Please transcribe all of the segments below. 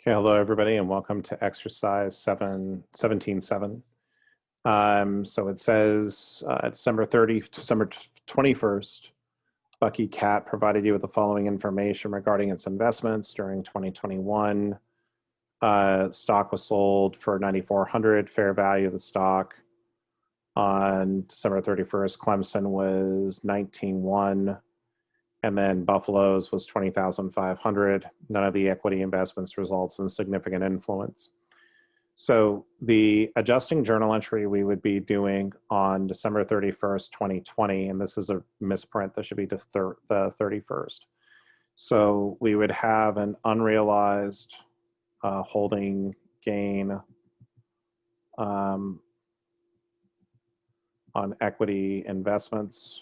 Okay, hello everybody, and welcome to exercise 17.7. So it says December 21st, Bucky Cat provided you with the following information regarding its investments during 2021. Stock was sold for 9,400. Fair value of the stock on December 31st, Clemson was 19.1. And then Buffalo's was 20,500. None of the equity investments results in significant influence. So the adjusting journal entry we would be doing on December 31st, 2020, and this is a misprint, that should be the 31st. So we would have an unrealized holding gain on equity investments.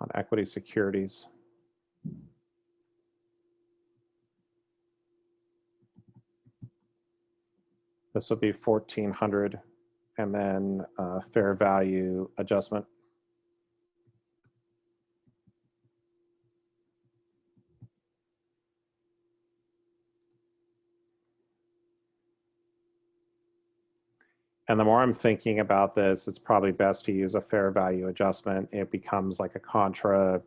On equity securities. This will be 1,400, and then fair value adjustment. And the more I'm thinking about this, it's probably best to use a fair value adjustment. It becomes like a contra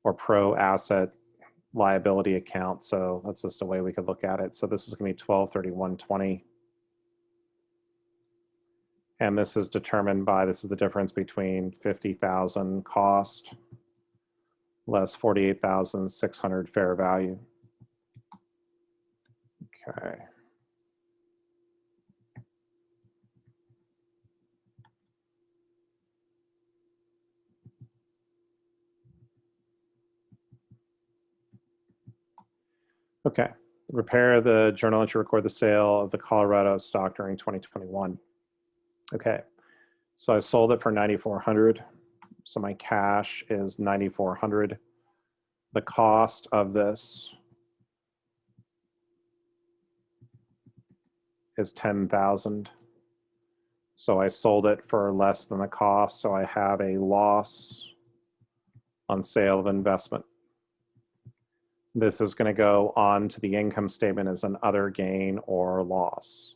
or pro asset liability account. So that's just a way we could look at it. So this is going to be 12/31/20. And this is determined by, this is the difference between 50,000 cost less 48,600 fair value. Okay. Okay. Repair the journal entry, record the sale of the Colorado stock during 2021. Okay. So I sold it for 9,400. So my cash is 9,400. The cost of this is 10,000. So I sold it for less than the cost. So I have a loss on sale of investment. This is going to go on to the income statement as an other gain or loss.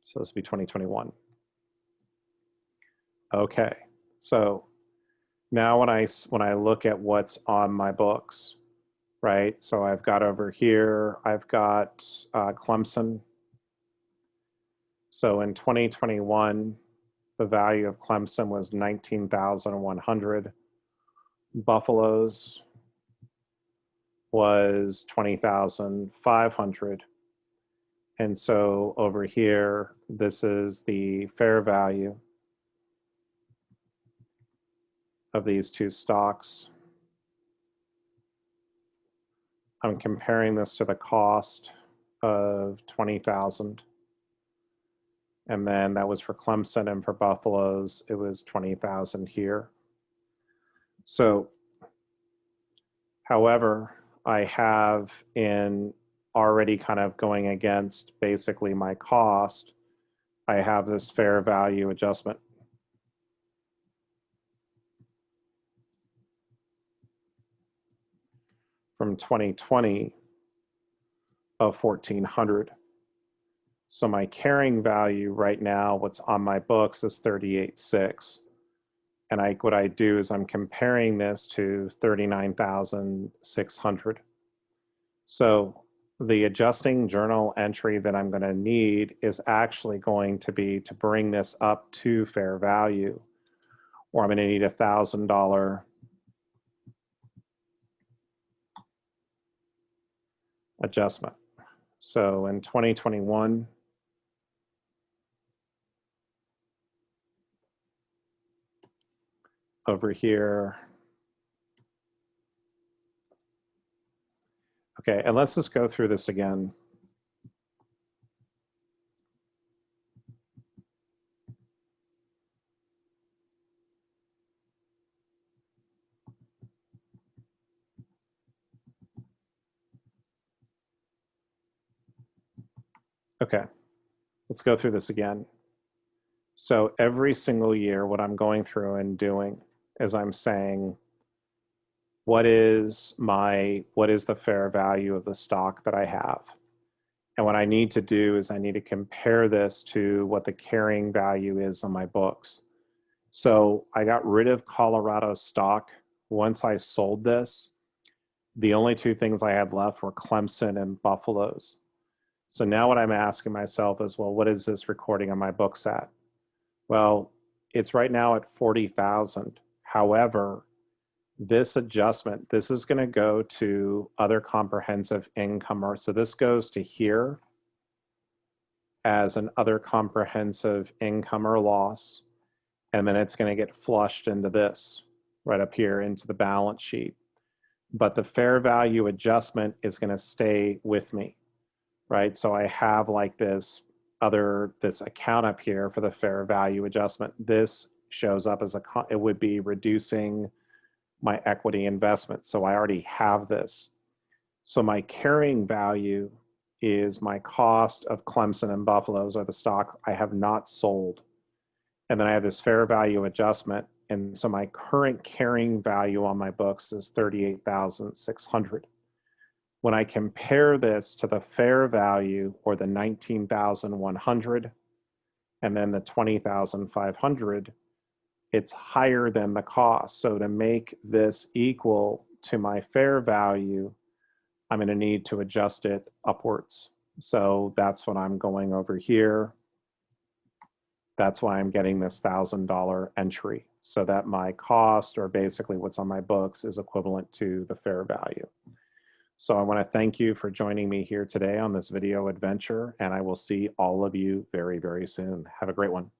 So this will be 2021. Okay, so now when I look at what's on my books, right? So I've got over here, I've got Clemson. So in 2021, the value of Clemson was 19,100. Buffalo's was 20,500. And so over here, this is the fair value of these two stocks. I'm comparing this to the cost of 20,000. And then that was for Clemson, and for Buffalo's, it was 20,000 here. So, however, I have in already kind of going against basically my cost, I have this fair value adjustment. From 2020 of 1,400. So my carrying value right now, what's on my books, is 38.6. And what I do is I'm comparing this to 39,600. So the adjusting journal entry that I'm going to need is actually going to be to bring this up to fair value, or I'm going to need $1,000 adjustment. So in 2021, over here. Okay, and let's just go through this again. Okay, let's go through this again. So every single year, what I'm going through and doing is I'm saying, what is the fair value of the stock that I have? And what I need to do is I need to compare this to what the carrying value is on my books. So I got rid of Colorado stock. Once I sold this, the only two things I had left were Clemson and Buffaloes. So now what I'm asking myself is, well, what is this recording on my books at? Well, it's right now at 40,000. However, this adjustment, this is going to go to other comprehensive income, or so this goes to here as an other comprehensive income or loss, and then it's going to get flushed into this right up here into the balance sheet. But the fair value adjustment is going to stay with me, right? So I have like this account up here for the fair value adjustment. This shows up as it would be reducing my equity investment. So I already have this. So my carrying value is my cost of Clemson and Buffaloes, or the stock I have not sold. And then I have this fair value adjustment. And so my current carrying value on my books is 38,600. When I compare this to the fair value, or the 19,100, and then the 20,500, it's higher than the cost. So to make this equal to my fair value, I'm going to need to adjust it upwards. So that's what I'm going over here. That's why I'm getting this $1,000 entry, so that my cost, or basically what's on my books, is equivalent to the fair value. So I want to thank you for joining me here today on this video adventure, and I will see all of you very, very soon. Have a great one.